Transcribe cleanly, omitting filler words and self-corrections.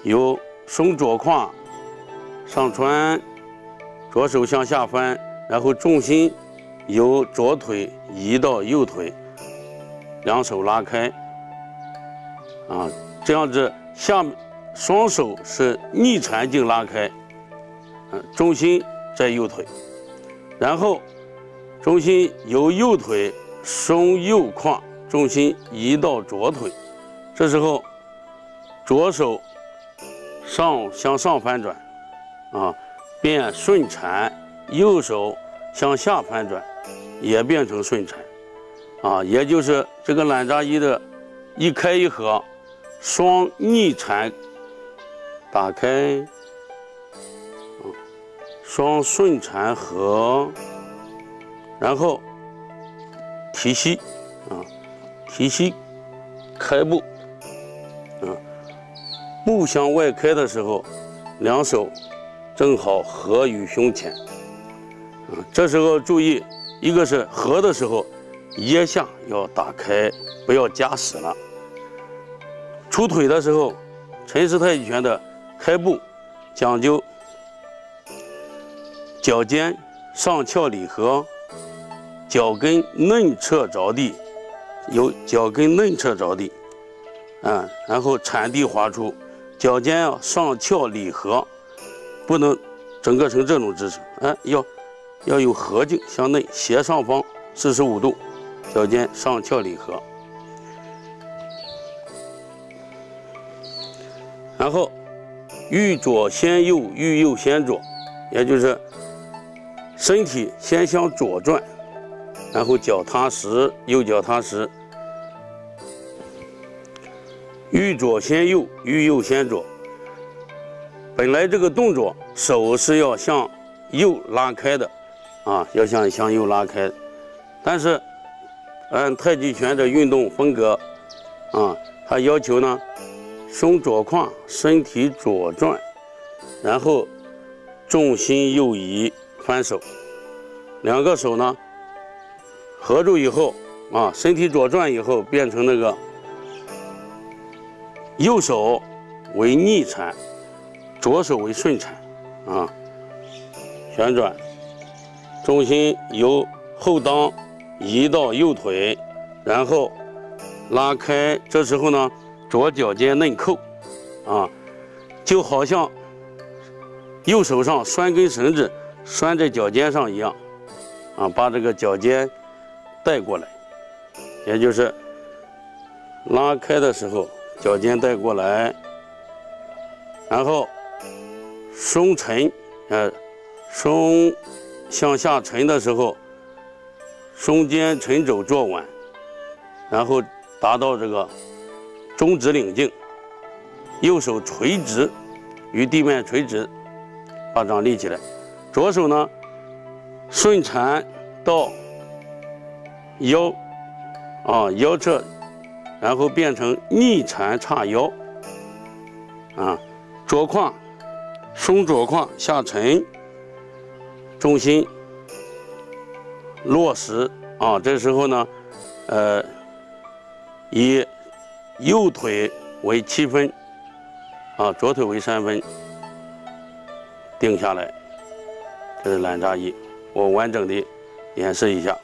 由松左胯上穿，左手向下翻，然后重心由左腿移到右腿，两手拉开，这样子双手是逆缠劲拉开，重心在右腿，然后重心由右腿松右胯，重心移到左腿，这时候左手向上翻转，变顺缠，右手向下翻转，也变成顺缠，也就是这个懒扎衣的一开一合，双逆缠打开，双顺缠合，然后提膝，提膝开步，步向外开的时候，两手正好合于胸前，这时候注意，一个是合的时候，腋下要打开，不要夹死了。出腿的时候，陈氏太极拳的开步讲究脚尖上翘里合，脚跟内侧着地，由脚跟内侧着地，然后铲地滑出，脚尖要上翘里合，不能整个成这种姿势，要有合劲向内，斜上方45度，脚尖上翘里合，然后遇左先右，遇右先左，也就是身体先向左转，然后脚踏实，右脚踏实，遇左先右，遇右先左。本来这个动作手是要向右拉开的，要向右拉开，但是按太极拳的运动风格，它要求呢，松左胯，身体左转，然后重心右移，翻手，两个手呢合住以后，身体左转以后变成那个右手为逆缠，左手为顺缠，旋转，重心由后裆移到右腿，然后拉开，这时候呢，左脚尖内扣，就好像右手上拴根绳子拴在脚尖上一样，把这个脚尖带过来，也就是拉开的时候，脚尖带过来，然后松沉，松向下沉的时候，松肩沉肘坐稳，然后达到这个中指领劲，右手垂直与地面垂直，把掌立起来，左手呢顺缠到腰，腰侧，然后变成逆缠叉腰，左胯松左胯下沉，重心落实，这时候呢，以右腿为7分，左腿为3分，定下来，这是懒扎衣，我完整的演示一下。